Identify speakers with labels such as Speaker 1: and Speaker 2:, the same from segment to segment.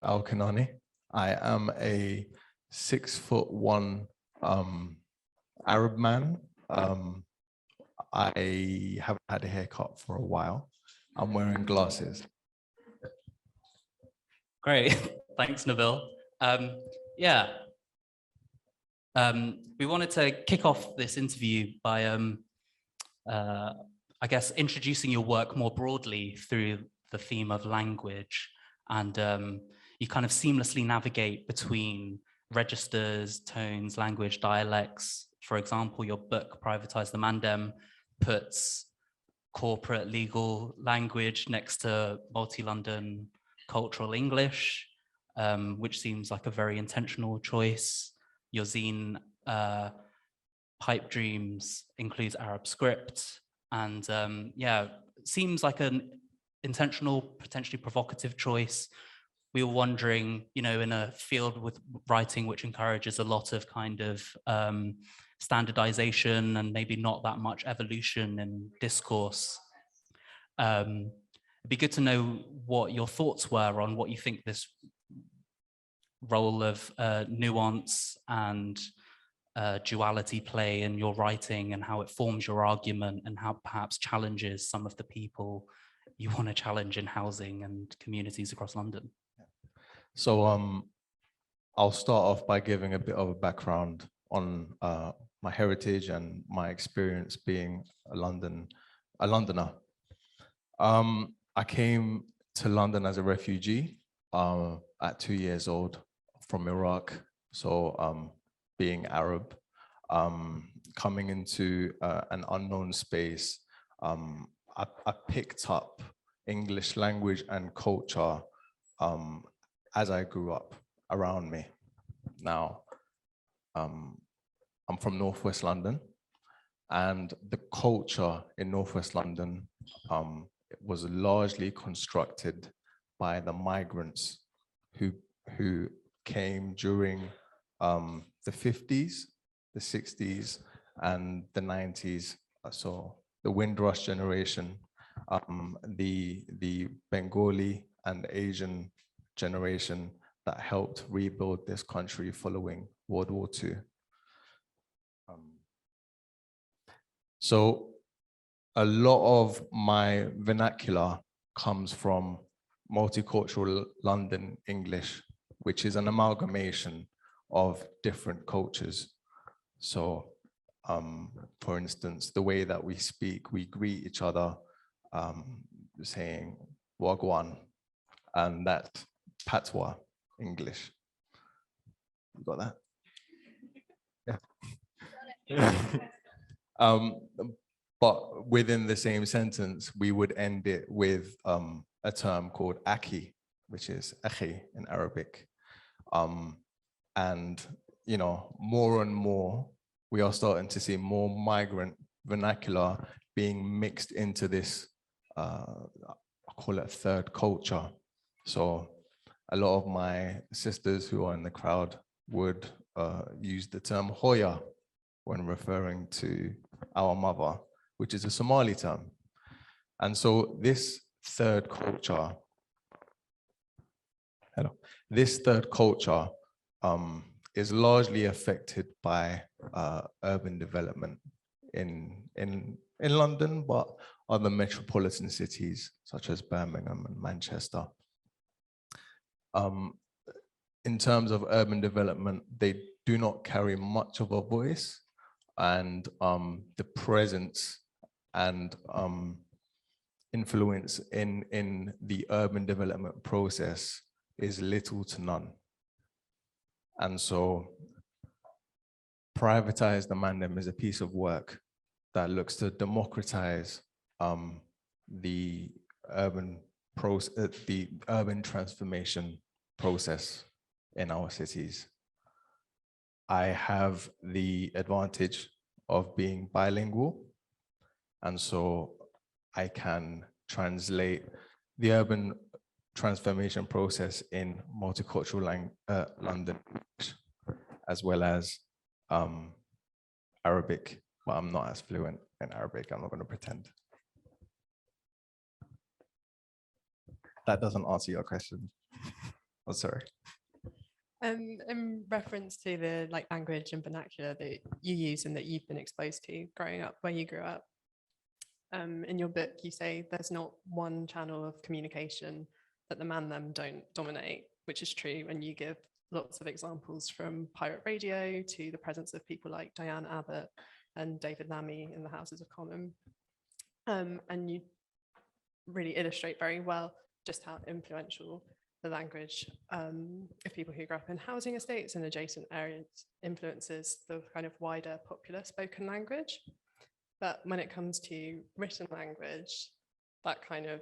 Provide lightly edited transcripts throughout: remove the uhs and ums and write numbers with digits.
Speaker 1: Al-Kinani. I am a 6'1" Arab man. I haven't had a haircut for a while. I'm wearing glasses.
Speaker 2: Great, thanks, Nabil. We wanted to kick off this interview by, I guess, introducing your work more broadly through the theme of language. And you kind of seamlessly navigate between registers, tones, language, dialects. For example, your book, Privatise the Mandem, puts corporate legal language next to multi-London cultural English, which seems like a very intentional choice. Your zine, Pipe Dreams, includes Arab script, and seems like an intentional, potentially provocative choice. We were wondering, in a field with writing which encourages a lot of kind of standardization and maybe not that much evolution in discourse. It'd be good to know what your thoughts were on what you think this role of nuance and duality play in your writing, and how it forms your argument, and how perhaps challenges some of the people you want to challenge in housing and communities across London.
Speaker 1: So I'll start off by giving a bit of a background on my heritage and my experience being a Londoner. I came to London as a refugee at 2 years old from Iraq. So being Arab, coming into an unknown space, I picked up English language and culture as I grew up around me. Now, I'm from Northwest London, and the culture in Northwest London was largely constructed by the migrants who came during the 50s, the 60s, and the 90s. So the Windrush generation, the Bengali and Asian generation that helped rebuild this country following World War II. So a lot of my vernacular comes from multicultural London English, which is an amalgamation of different cultures. So, for instance, the way that we speak, we greet each other saying Wagwan, and that's Patois English. You got that? Yeah. But within the same sentence, we would end it with a term called aki, which is akhi in Arabic. And, more and more, we are starting to see more migrant vernacular being mixed into this, I call it third culture. So a lot of my sisters who are in the crowd would use the term Hoya when referring to our mother, which is a Somali term. And so this third culture, is largely affected by urban development in London, but other metropolitan cities such as Birmingham and Manchester. In terms of urban development, they do not carry much of a voice, and the presence and influence in the urban development process is little to none. And so Privatise the Mandem is a piece of work that looks to democratize the urban transformation process in our cities. I have the advantage of being bilingual, and so I can translate the urban transformation process in multicultural London, as well as Arabic, but I'm not as fluent in Arabic. I'm not going to pretend. That doesn't answer your question. Oh, sorry.
Speaker 3: In reference to the language and vernacular that you use and that you've been exposed to growing up where you grew up, in your book you say there's not one channel of communication that the Mandem don't dominate, which is true, and you give lots of examples from pirate radio to the presence of people like Diane Abbott and David Lammy in the Houses of Commons. And you really illustrate very well just how influential the language of people who grew up in housing estates and adjacent areas influences the kind of wider popular spoken language. But when it comes to written language, that kind of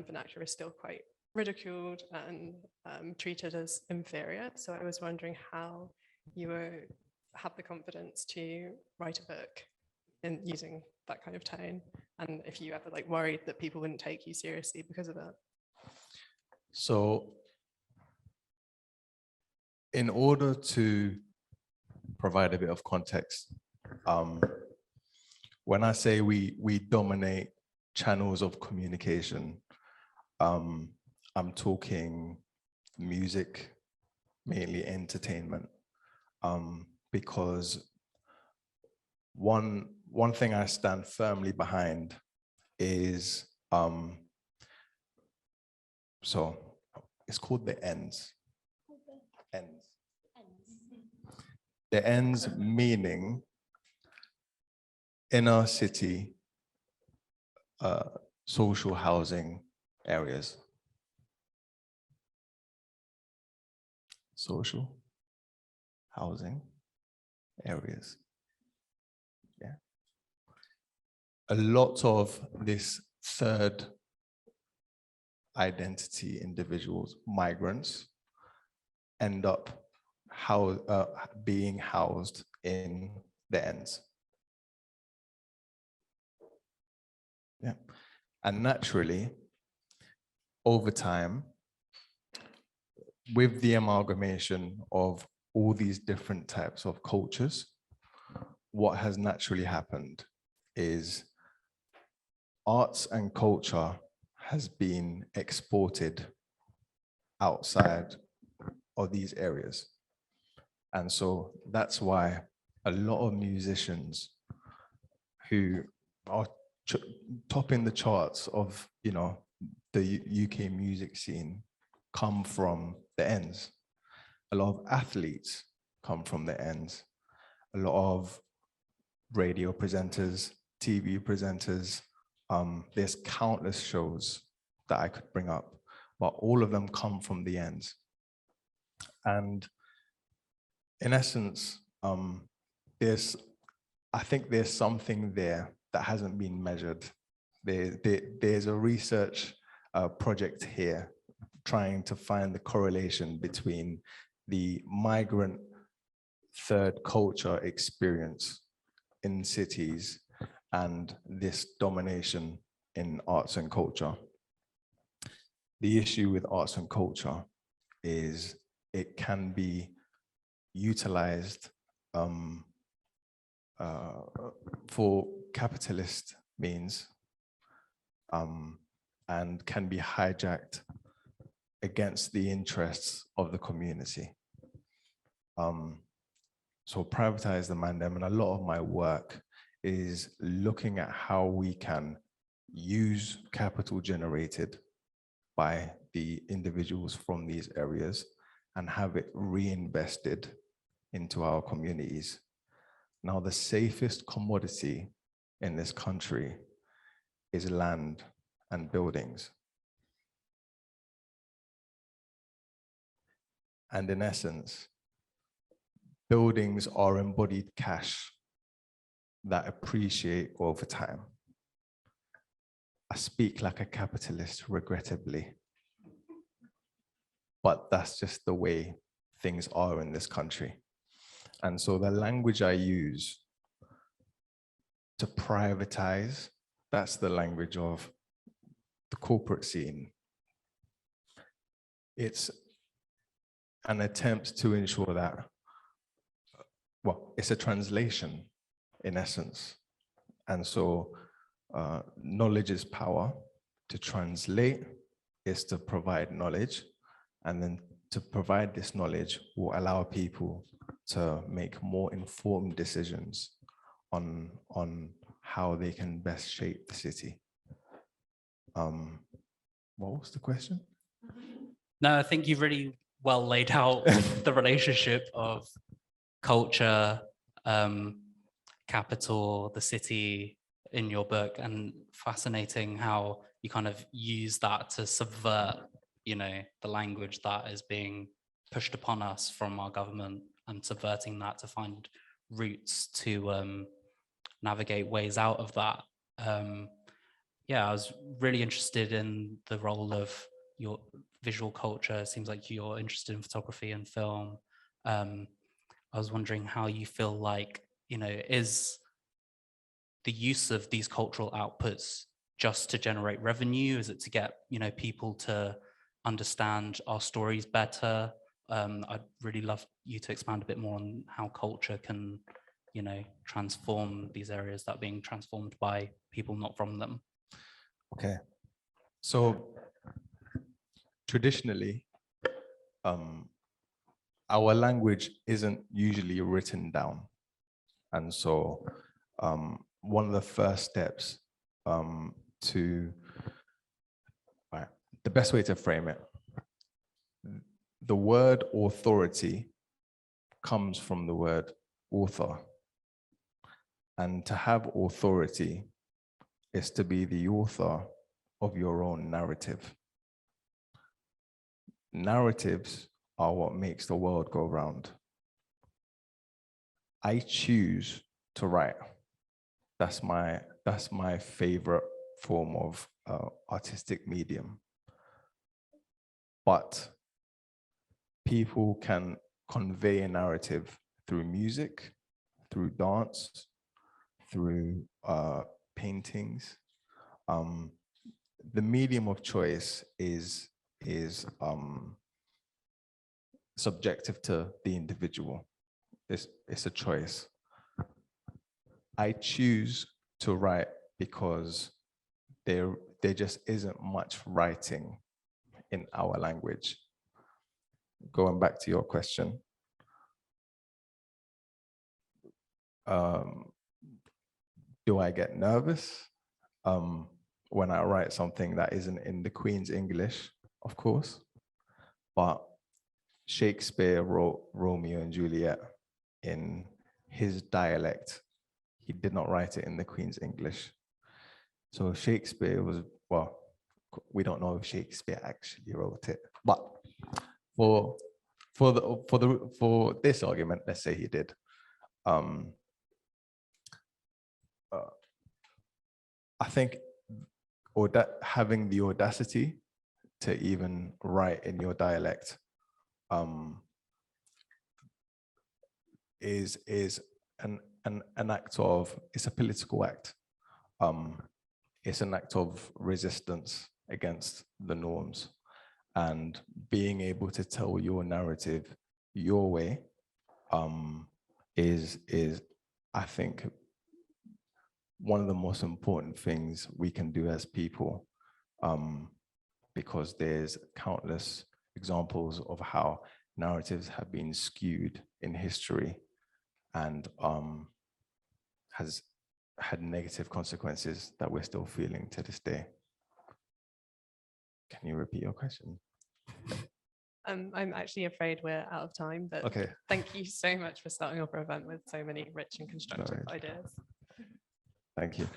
Speaker 3: vernacular is still quite ridiculed and treated as inferior. So I was wondering how you had the confidence to write a book in using that kind of tone, and if you ever worried that people wouldn't take you seriously because of it.
Speaker 1: So in order to provide a bit of context, when I say we dominate channels of communication, I'm talking music, mainly entertainment, because one thing I stand firmly behind is, so it's called the ends. Ends. The ends meaning inner city social housing areas. Social housing areas. Yeah. A lot of this third identity individuals, migrants, end up being housed in the ends. Yeah. And naturally, over time, with the amalgamation of all these different types of cultures, what has naturally happened is arts and culture has been exported outside of these areas. And so that's why a lot of musicians who are topping the charts of, the UK music scene come from the ends. A lot of athletes come from the ends. A lot of radio presenters, TV presenters, there's countless shows that I could bring up, but all of them come from the ends. And in essence, I think there's something there that hasn't been measured. There's a research project here trying to find the correlation between the migrant third culture experience in cities and this domination in arts and culture. The issue with arts and culture is it can be utilized for capitalist means and can be hijacked against the interests of the community. So Privatise the Mandem, and a lot of my work is looking at how we can use capital generated by the individuals from these areas and have it reinvested into our communities. Now, the safest commodity in this country is land and buildings. And in essence, buildings are embodied cash that appreciate over time. I speak like a capitalist, regrettably, but that's just the way things are in this country. And so the language I use to privatize, that's the language of the corporate scene. It's an attempt to ensure that, well, it's a translation in essence. And so knowledge is power. To translate is to provide knowledge, and then to provide this knowledge will allow people to make more informed decisions on how they can best shape the city. What was the question?
Speaker 2: No, I think you've really well laid out the relationship of culture, capital, the city in your book, and fascinating how you kind of use that to subvert, you know, the language that is being pushed upon us from our government, and subverting that to find routes to navigate ways out of that. Yeah, I was really interested in the role of your visual culture. It seems like you're interested in photography and film. I was wondering how you feel like, you know, is the use of these cultural outputs just to generate revenue? Is it to get, you know, people to understand our stories better? I'd really love you to expand a bit more on how culture can, you know, transform these areas that are being transformed by people not from them.
Speaker 1: Okay, so traditionally, our language isn't usually written down. And so one of the first steps the best way to frame it, the word authority comes from the word author. And to have authority is to be the author of your own narrative. Narratives are what makes the world go round. I choose to write. That's my favorite form of artistic medium. But people can convey a narrative through music, through dance, through paintings. The medium of choice is subjective to the individual. It's a choice. I choose to write because there just isn't much writing in our language. Going back to your question, do I get nervous when I write something that isn't in the Queen's English? Of course. But Shakespeare wrote Romeo and Juliet in his dialect. He did not write it in the Queen's English. So Shakespeare was, well, we don't know if Shakespeare actually wrote it, but for this argument, let's say he did. I think having the audacity to even write in your dialect is an act of, it's a political act. It's an act of resistance against the norms, and being able to tell your narrative your way is I think one of the most important things we can do as people, because there's countless examples of how narratives have been skewed in history and has had negative consequences that we're still feeling to this day. Can you repeat your question?
Speaker 3: I'm actually afraid we're out of time, but
Speaker 1: Okay.
Speaker 3: Thank you so much for starting off our event with so many rich and constructive ideas.
Speaker 1: Thank you.